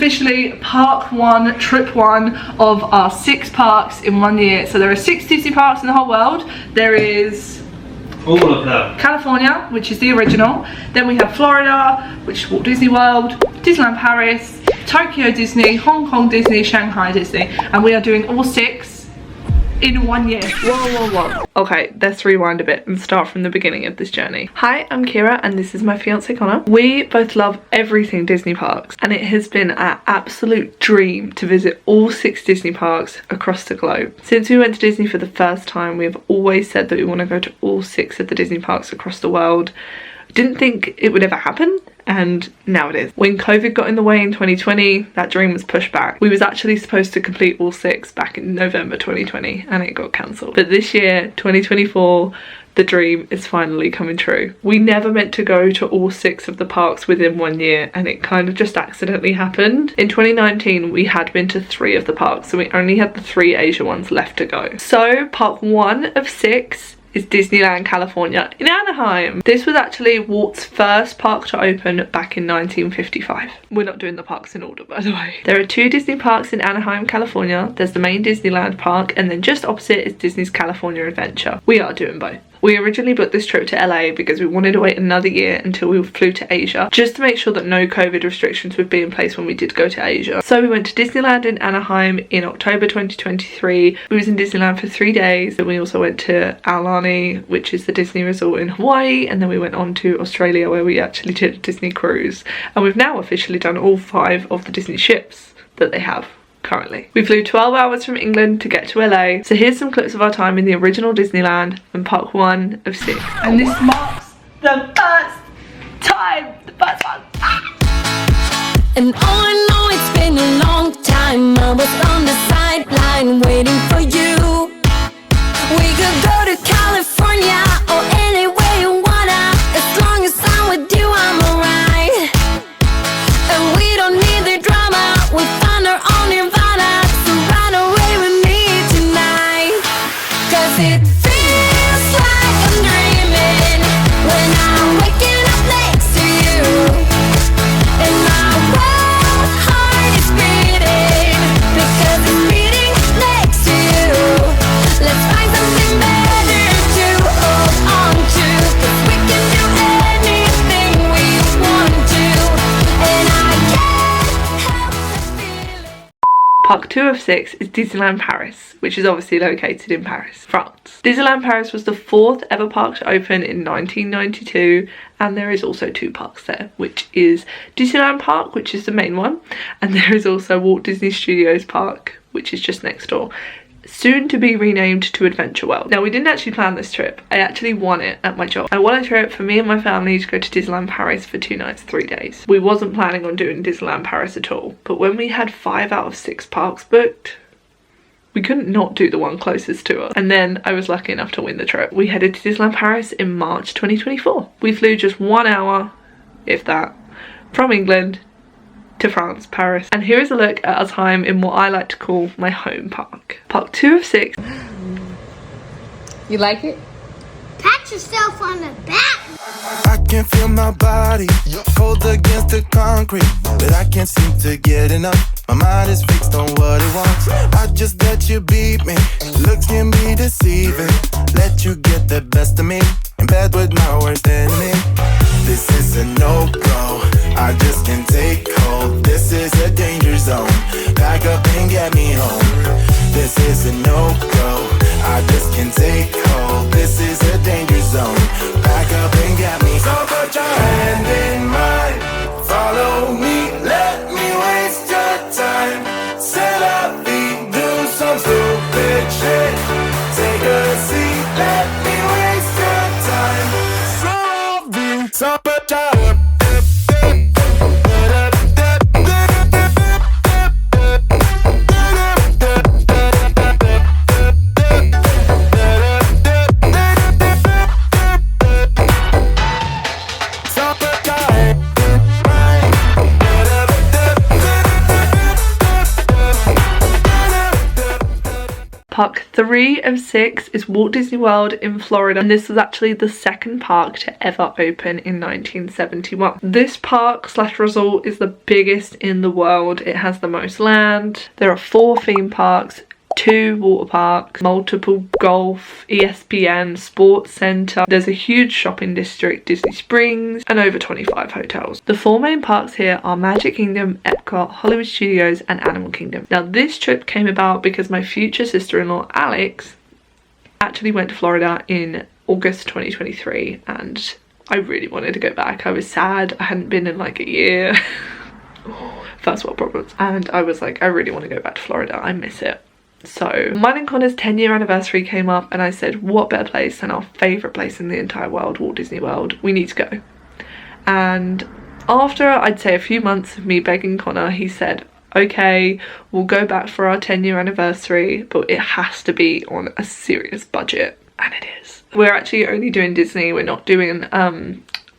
officially park one, trip one of our 6 parks in 1 year. So there are 6 Disney parks in the whole world. There is all of them. California, which is the original. Then we have Florida, which is Walt Disney World, Disneyland Paris, Tokyo Disney, Hong Kong Disney, Shanghai Disney. And we are doing all 6 in 1 year. Whoa. Okay, let's rewind a bit and start from the beginning of this journey. Hi, I'm Kiera and this is my fiance Connor. We both love everything Disney parks and it has been our absolute dream to visit all 6 Disney parks across the globe. Since we went to Disney for the first time, we have always said that we want to go to all 6 of the Disney parks across the world. Didn't think it would ever happen, and now it is. When COVID got in the way in 2020, that dream was pushed back. We was actually supposed to complete all 6 back in November 2020 and it got cancelled. But this year, 2024, the dream is finally coming true. We never meant to go to all 6 of the parks within 1 year and it kind of just accidentally happened. In 2019, we had been to 3 of the parks, so we only had the 3 Asia ones left to go. So park 1 of 6 is Disneyland California in Anaheim. This was actually Walt's first park to open back in 1955. We're not doing the parks in order, by the way. There are 2 Disney parks in Anaheim, California. There's the main Disneyland park and then just opposite is Disney's California Adventure. We are doing both. We originally booked this trip to LA because we wanted to wait another year until we flew to Asia, just to make sure that no COVID restrictions would be in place when we did go to Asia. So we went to Disneyland in Anaheim in October 2023. We was in Disneyland for 3 days. Then we also went to Aulani, which is the Disney resort in Hawaii. And then we went on to Australia where we actually did a Disney cruise. And we've now officially done all 5 of the Disney ships that they have currently. We flew 12 hours from England to get to LA. So here's some clips of our time in the original Disneyland and park 1 of 6. And this marks the first time, the first one. And all I know, it's been a long time. I was on the sideline waiting for you. We could go to California or anywhere you wanna. As long as I'm with you, I'm alright. And we don't need the drama. We found our own Nirvana. So run away with me tonight. 'Cause it feels like I'm dreaming when I'm waking up next to you. And my wild heart is beating because it's beating next to you. Let's find something better to hold on to. 'Cause we can do anything we want to. And I can't help but feel it. Park 2 of 6 is Disneyland Paris, which is obviously located in Paris, France. Disneyland Paris was the 4th ever park to open in 1992, and there is also 2 parks there, which is Disneyland Park, which is the main one, and there is also Walt Disney Studios Park, which is just next door, soon to be renamed to Adventure World. Now, we didn't actually plan this trip. I actually won it at my job. I won a trip for me and my family to go to Disneyland Paris for 2 nights, 3 days. We wasn't planning on doing Disneyland Paris at all, but when we had 5 out of 6 parks booked, we couldn't not do the one closest to us. And then I was lucky enough to win the trip. We headed to Disneyland Paris in March 2024. We flew just 1 hour, if that, from England to France, Paris. And here is a look at our time in what I like to call my home park. Park 2 of 6. You like it? Pat yourself on the back. I can feel my body cold against the concrete, but I can't seem to get enough. My mind is fixed on what it wants. I just let you beat me. Looks can be deceiving. Let you get the best of me in bed with my worst enemy. This is a no-go. I just can't take hold. This is a danger zone. Pack up and get me home. This is a no-go. I just can't take hold. This is a danger zone. Pack up and get me. So put your hand in mine. Follow me. Let me waste your time. Set up feet. Do some stupid shit. Take a seat. Let me waste your time. So put your Park 3 of 6 is Walt Disney World in Florida, and this was actually the second park to ever open in 1971. This park slash resort is the biggest in the world. It has the most land. There are 4 theme parks, 2 water parks, multiple golf, ESPN, sports centre. There's a huge shopping district, Disney Springs, and over 25 hotels. The 4 main parks here are Magic Kingdom, Epcot, Hollywood Studios, and Animal Kingdom. Now this trip came about because my future sister-in-law Alex actually went to Florida in August 2023, and I really wanted to go back. I was sad. I hadn't been in like a year. First world problems. And I was like, I really want to go back to Florida. I miss it. So mine and Connor's 10-year anniversary came up, and I said, what better place than our favourite place in the entire world, Walt Disney World. We need to go. And after I'd say a few months of me begging Connor, he said, okay, we'll go back for our 10-year anniversary, but it has to be on a serious budget. And it is. We're actually only doing Disney. We're not doing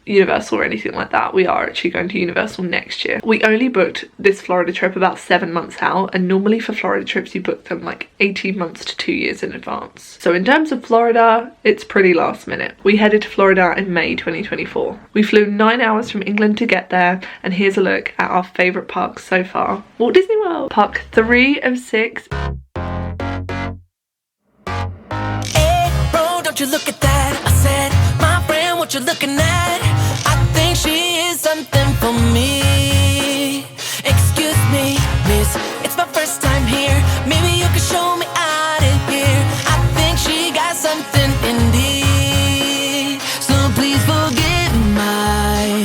Universal or anything like that. We are actually going to Universal next year. We only booked this Florida trip about 7 months out, and normally for Florida trips you book them like 18 months to 2 years in advance. So in terms of Florida, it's pretty last minute. We headed to Florida in May 2024. We flew 9 hours from England to get there, and here's a look at our favourite parks so far. Walt Disney World. Park 3 of 6. Hey, bro, don't you look at that. I said, my friend, what you looking at? I think she is something for me. Excuse me, miss, it's my first time here. Maybe you can show me out of here. I think she got something indeed. So please forgive my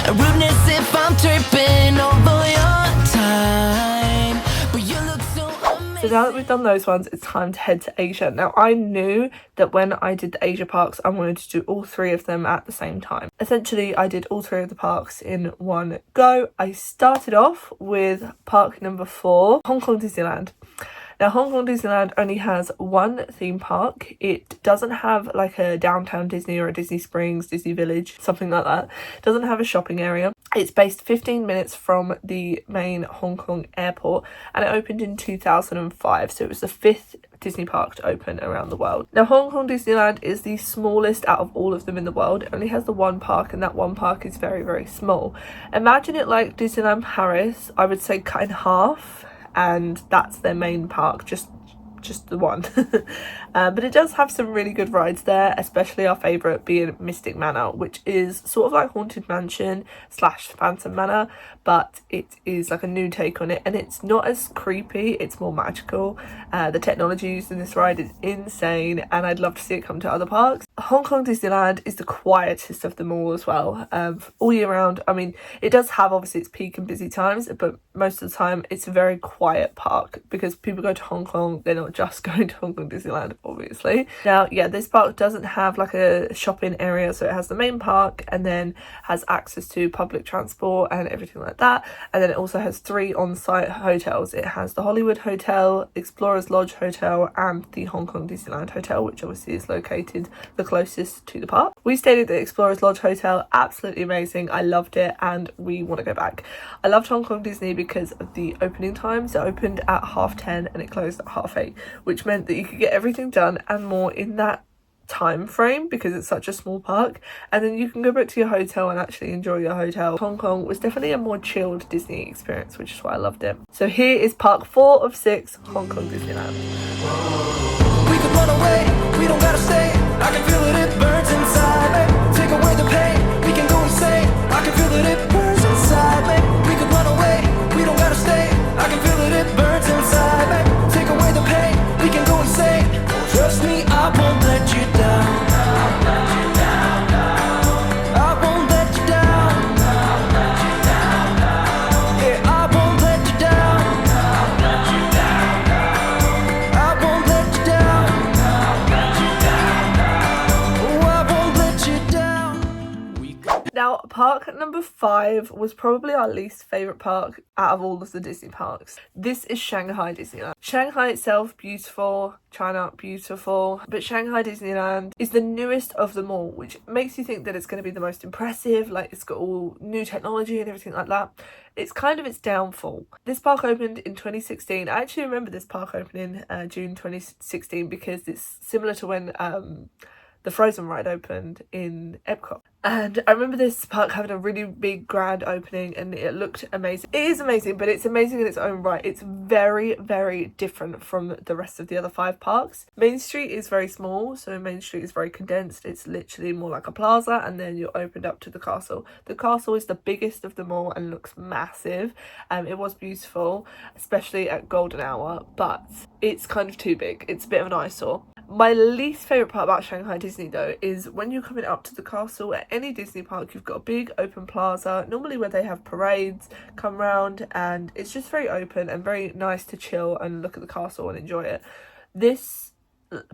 rudeness if I'm tripping over your time. But you look so amazing. So now that we've done those ones, it's time to head to Asia. Now I knew that when I did the Asia parks, I wanted to do all 3 of them at the same time. Essentially, I did all 3 of the parks in one go. I started off with park number 4, Hong Kong Disneyland. Now Hong Kong Disneyland only has 1 theme park. It doesn't have like a downtown Disney or a Disney Springs, Disney Village, something like that. It doesn't have a shopping area. It's based 15 minutes from the main Hong Kong airport, and it opened in 2005, so it was the 5th Disney park to open around the world. Now Hong Kong Disneyland is the smallest out of all of them in the world. It only has the 1 park, and that 1 park is very, very small. Imagine it like Disneyland Paris, I would say cut in half, and that's their main park, just the one. But it does have some really good rides there, especially our favourite being Mystic Manor, which is sort of like Haunted Mansion / Phantom Manor, but it is like a new take on it, and it's not as creepy, it's more magical. The technology used in this ride is insane, and I'd love to see it come to other parks. Hong Kong Disneyland is the quietest of them all as well. All year round, I mean, it does have obviously its peak and busy times, but most of the time it's a very quiet park because people go to Hong Kong, they're not just going to Hong Kong Disneyland, obviously. Now, yeah, this park doesn't have like a shopping area, so it has the main park and then has access to public transport and everything like that. And then it also has 3 on-site hotels. It has the Hollywood Hotel, Explorers Lodge Hotel, and the Hong Kong Disneyland Hotel, which obviously is located the closest to the park. We stayed at the Explorers Lodge Hotel, absolutely amazing. I loved it and we want to go back. I loved Hong Kong Disney because of the opening times. It opened at 10:30 and it closed at 8:30, which meant that you could get everything done and more in that time frame because it's such a small park, and then you can go back to your hotel and actually enjoy your hotel. Hong Kong was definitely a more chilled Disney experience, which is why I loved it. So here is park 4 of 6, Hong Kong Disneyland. We could run away, we don't gotta stay. I can feel it, it burns inside me. Take away the pain, we can go insane. I can feel it, it burns inside me. We could run away, we don't gotta stay. I can feel it, it burns inside me. Take away the pain, we can go insane. Trust me, I won't let you down. I won't let you down. Yeah, I won't let you down. I won't let you down. Now, park number 5 was probably our least favourite park out of all of the Disney parks. This is Shanghai Disneyland. Shanghai itself, beautiful. China, beautiful. But Shanghai Disneyland is the newest of them all, which makes you think that it's going to be the most impressive. Like, it's got all new technology and everything like that. It's kind of its downfall. This park opened in 2016. I actually remember this park opening June 2016 because it's similar to when the Frozen ride opened in Epcot. And I remember this park having a really big grand opening and it looked amazing. It is amazing, but it's amazing in its own right. It's very, very different from the rest of the other 5 parks. Main Street is very small, so Main Street is very condensed. It's literally more like a plaza, and then you're opened up to the castle. The castle is the biggest of them all and looks massive. It was beautiful, especially at golden hour, but it's kind of too big. It's a bit of an eyesore. My least favourite part about Shanghai Disney though is when you're coming up to the castle at any Disney park, you've got a big open plaza, normally where they have parades come round, and it's just very open and very nice to chill and look at the castle and enjoy it. This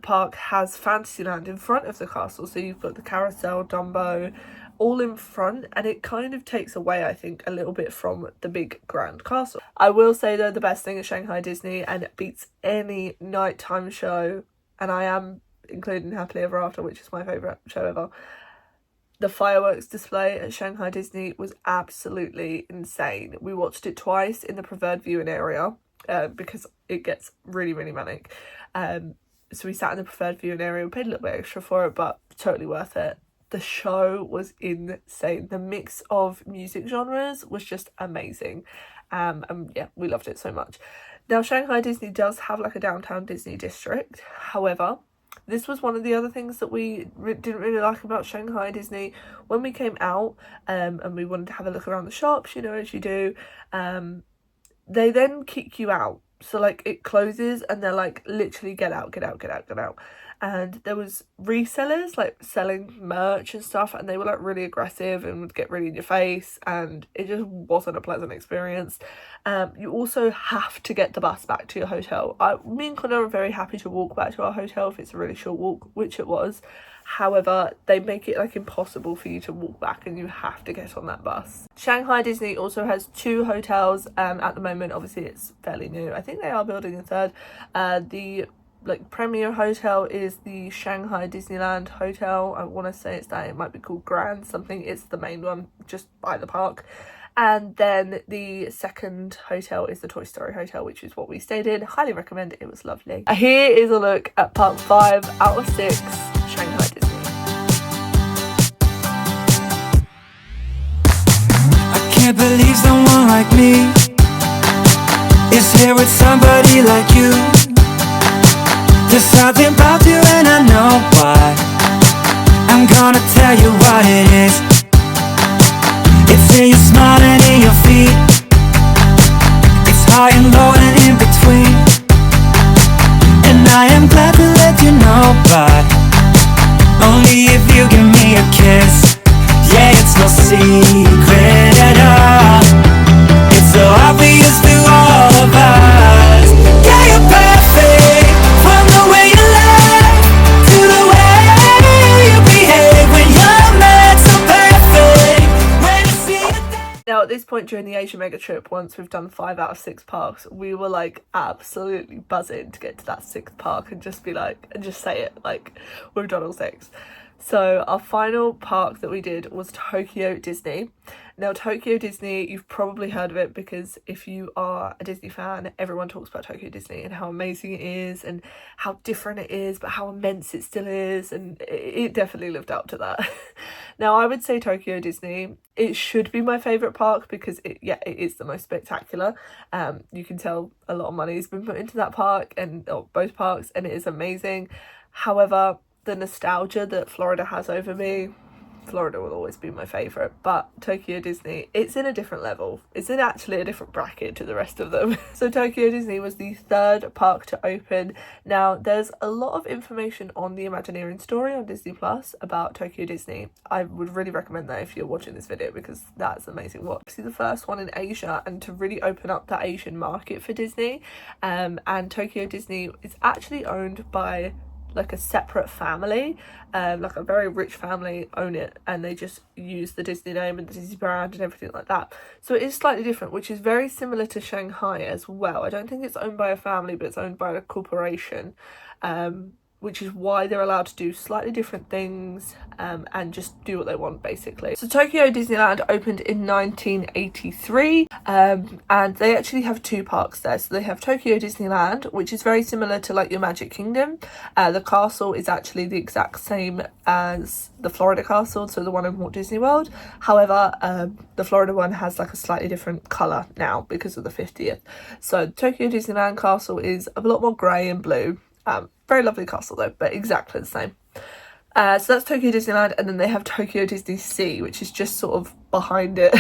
park has Fantasyland in front of the castle, so you've got the carousel, Dumbo, all in front, and it kind of takes away, I think, a little bit from the big grand castle. I will say though, the best thing is Shanghai Disney, and it beats any nighttime show, and I am including Happily Ever After, which is my favourite show ever. The fireworks display at Shanghai Disney was absolutely insane. We watched it twice in the preferred viewing area because it gets really, really manic. So we sat in the preferred viewing area. We paid a little bit extra for it, but totally worth it. The show was insane. The mix of music genres was just amazing. And yeah, we loved it so much. Now, Shanghai Disney does have like a downtown Disney district. However, this was one of the other things that we didn't really like about Shanghai Disney. When we came out and we wanted to have a look around the shops, you know, as you do, they then kick you out. So like it closes and they're like, literally get out, get out, get out, get out. And there was resellers like selling merch and stuff, and they were like really aggressive and would get really in your face, and it just wasn't a pleasant experience. You also have to get the bus back to your hotel. Me and Connor are very happy to walk back to our hotel if it's a really short walk, which it was. However, they make it like impossible for you to walk back, and you have to get on that bus. Shanghai Disney also has 2 hotels at the moment. Obviously it's fairly new. I think they are building a third. The premier hotel is the Shanghai Disneyland Hotel. I want to say it's that. It might be called Grand something. It's the main one just by the park. And then the second hotel is the Toy Story Hotel, which is what we stayed in. Highly recommend it. It was lovely. Here is a look at Park 5 out of 6, Shanghai Disney. I can't believe someone like me is here with somebody like you. There's something about you and I know why. I'm gonna tell you what it is. It's in your smile and in your feet. It's high and low and in between. And I am glad to let you know, but only if you give me a kiss. Yeah, it's no secret at all. It's so obvious to all of us. Yeah, you're perfect, from the way you laugh to the way you behave when you're mad. So perfect when you see it. Now, at this point during the Asia Mega Trip, once we've done 5 out of 6 parks, we were like absolutely buzzing to get to that 6th park and just be like, and just say it like we've done all 6. So our final park that we did was Tokyo Disney. Now, Tokyo Disney, you've probably heard of it because if you are a Disney fan, everyone talks about Tokyo Disney and how amazing it is and how different it is, but how immense it still is, and it definitely lived up to that. Now, I would say Tokyo Disney, it should be my favourite park because it is the most spectacular. You can tell a lot of money has been put into that park, and both parks, and it is amazing. However, the nostalgia that Florida has over me, Florida will always be my favourite, but Tokyo Disney, it's in a different level. It's in actually a different bracket to the rest of them. So Tokyo Disney was the 3rd park to open. Now, there's a lot of information on the Imagineering story on Disney Plus about Tokyo Disney. I would really recommend that if you're watching this video because that's amazing. Well, it's the first one in Asia and to really open up that Asian market for Disney. And Tokyo Disney is actually owned by like a separate family, like a very rich family own it, and they just use the Disney name and the Disney brand and everything like that. So it is slightly different, which is very similar to Shanghai as well. I don't think it's owned by a family, but it's owned by a corporation, which is why they're allowed to do slightly different things, and just do what they want, basically. So Tokyo Disneyland opened in 1983, and they actually have 2 parks there. So they have Tokyo Disneyland, which is very similar to like your Magic Kingdom. The castle is actually the exact same as the Florida castle, so the one in Walt Disney World. However, the Florida one has like a slightly different colour now because of the 50th. So Tokyo Disneyland castle is a lot more grey and blue. Very lovely castle though, but exactly the same. So that's Tokyo Disneyland, and then they have Tokyo Disney Sea, which is just sort of behind it.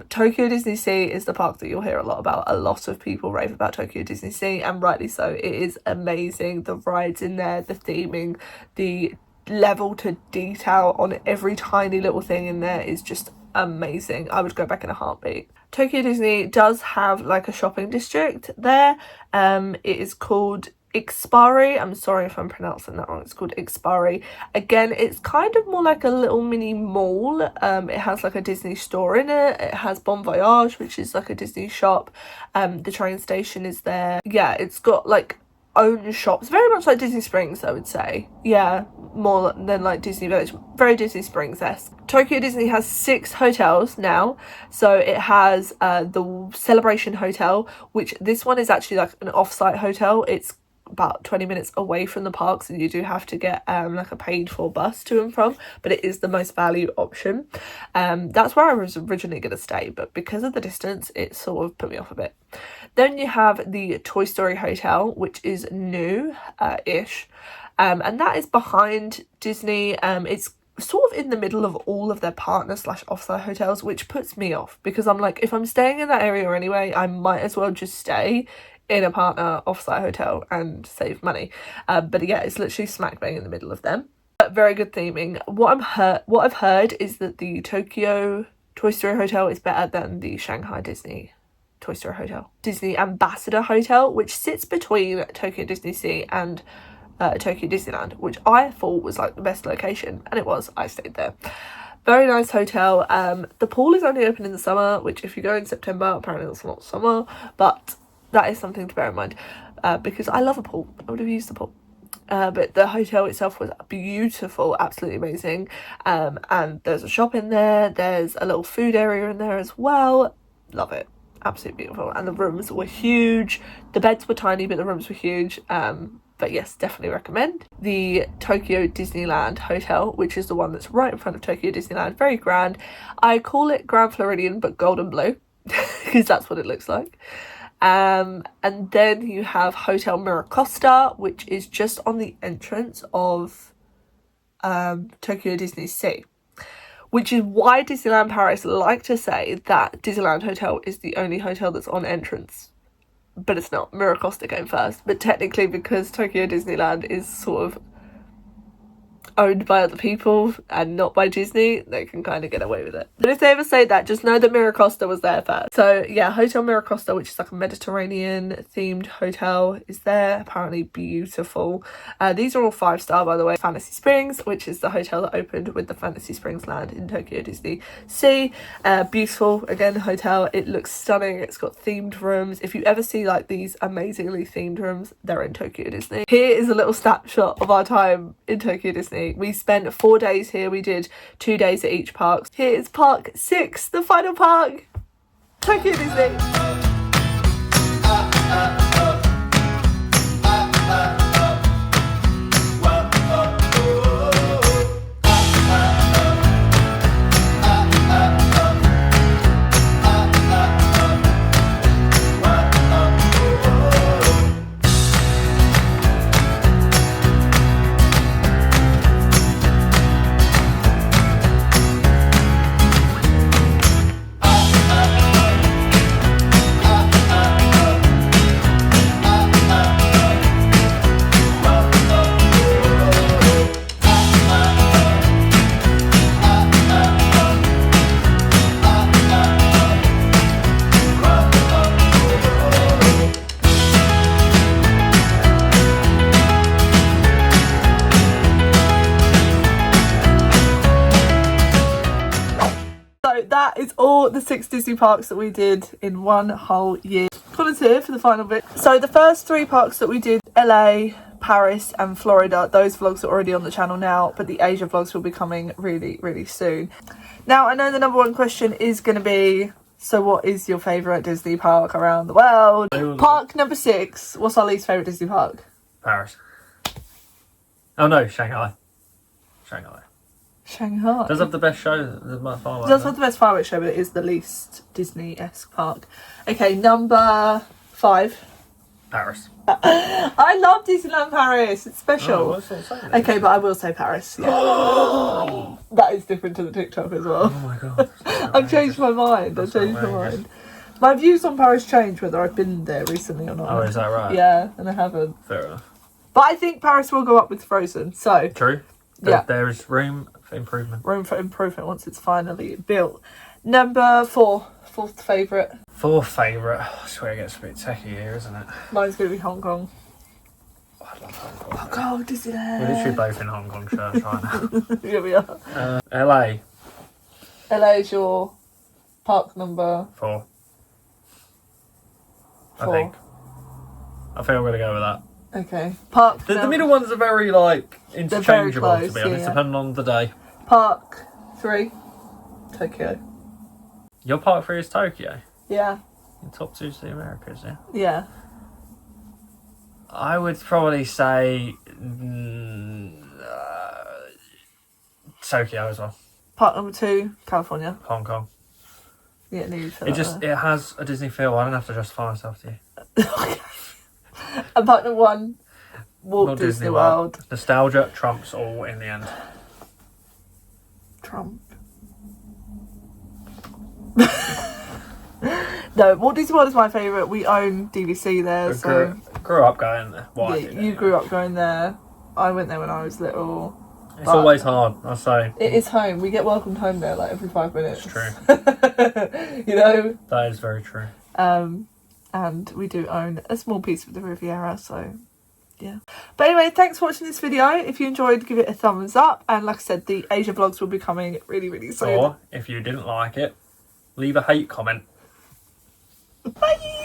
Tokyo Disney Sea is the park that you'll hear a lot about. A lot of people rave about Tokyo Disney Sea, and rightly so. It is amazing. The rides in there, the theming, the level to detail on every tiny little thing in there is just amazing. I would go back in a heartbeat. Tokyo Disney does have like a shopping district there. It is called Ixpari. I'm sorry if I'm pronouncing that wrong. It's called Ixpari. Again, it's kind of more like a little mini mall. It has like a Disney store in it. It has Bon Voyage, which is like a Disney shop. The train station is there. Yeah, it's got like own shops, very much like Disney Springs, I would say. Yeah, more than like Disney Village, very Disney Springs-esque. Tokyo Disney has 6 hotels now. So it has the Celebration Hotel, which this one is actually like an off-site hotel. It's about 20 minutes away from the parks, and you do have to get like a paid for bus to and from, but it is the most value option. That's where I was originally going to stay, but because of the distance it sort of put me off a bit. Then you have the Toy Story Hotel, which is new ish, and that is behind Disney. It's sort of in the middle of all of their partner / offsite hotels, which puts me off, because I'm like, if I'm staying in that area anyway, I might as well just stay in a partner offsite hotel and save money. But yeah, it's literally smack bang in the middle of them. But very good theming. What I've heard is that the Tokyo Toy Story Hotel is better than the Shanghai Disney Toy Story Hotel. Disney Ambassador Hotel, which sits between Tokyo Disney Sea and Tokyo Disneyland, which I thought was like the best location, and it was. I stayed there. Very nice hotel. The pool is only open in the summer, which if you go in September, apparently it's not summer, but that is something to bear in mind, because I love a pool. I would have used the pool. But the hotel itself was beautiful, absolutely amazing. And there's a shop in there. There's a little food area in there as well. Love it. Absolutely beautiful. And the rooms were huge. The beds were tiny, but the rooms were huge. But yes, definitely recommend. The Tokyo Disneyland Hotel, which is the one that's right in front of Tokyo Disneyland. Very grand. I call it Grand Floridian, but gold and blue, because that's what it looks like. And then you have Hotel Miracosta, which is just on the entrance of Tokyo Disney Sea, which is why Disneyland Paris like to say that Disneyland Hotel is the only hotel that's on entrance. But it's not. Miracosta came first. But technically, because Tokyo Disneyland is sort of owned by other people and not by Disney, they can kind of get away with it. But if they ever say that, just know that Miracosta was there first. So yeah, Hotel Miracosta, which is like a Mediterranean themed hotel, is there. Apparently beautiful. These are all 5-star, by the way. Fantasy Springs, which is the hotel that opened with the Fantasy Springs land in Tokyo Disney Sea. Beautiful, again, hotel. It looks stunning. It's got themed rooms. If you ever see like these amazingly themed rooms, they're in Tokyo Disney. Here is a little snapshot of our time in Tokyo Disney. We spent 4 days here. We did 2 days at each park. Here is Park 6, the final park, Tokyo Disney. that is all the 6 Disney parks that we did in one whole year. Connor's here for the final bit. So the first 3 parks that we did, LA, Paris and Florida, those vlogs are already on the channel now, but the Asia vlogs will be coming really, really soon. Now, I know the number 1 question is going to be, so what is your favourite Disney park around the world? Park number 6, what's our least favourite Disney park? Paris. Oh no, Shanghai. Shanghai. Does have the best show. The fireworks. Does have the best fireworks show, but it is the least Disney-esque park. Okay, number 5. Paris. I love Disneyland Paris. It's special. Oh, what's that saying? Okay, but I will say Paris. Yeah. That is different to the TikTok as well. Oh my god. I've changed my mind. My views on Paris change whether I've been there recently or not. Oh, is that right? Yeah, and I haven't. Fair enough. But I think Paris will go up with Frozen. So True. Yeah. There is room for improvement. Room for improvement once it's finally built. Number 4, 4th favourite. 4th favourite. I swear it gets a bit techie here, isn't it? Mine's going to be Hong Kong. Oh, I love Hong Kong. Hong Kong, Disneyland. We're literally both in Hong Kong shirts right now. Here we are. LA. LA is your park number 4. 4. I think I'm going to go with that. Okay. Park. The middle ones are very like interchangeable, close, to be honest, yeah. depending on the day. Park 3. Tokyo. Your part 3 is Tokyo. Yeah. In top 2 is the Americas, yeah. Yeah. I would probably say Tokyo as well. Park number 2, California. Hong Kong. Yeah, needs for It that just there. it has a Disney feel. I don't have to justify myself to you. And park number 1, Walt Disney World. Nostalgia trumps all in the end. Trump. No, Walt Disney World is my favourite. We own DVC there, so Grew up going there. Well, yeah, you grew up going there. I went there when I was little. It's always hard, I say. It is home. We get welcomed home there like every 5 minutes. It's true. You know? That is very true. And we do own a small piece of the Riviera, so yeah. But anyway, thanks for watching this video. If you enjoyed, give it a thumbs up. And like I said, the Asia vlogs will be coming really, really soon. Or, if you didn't like it, leave a hate comment. Bye!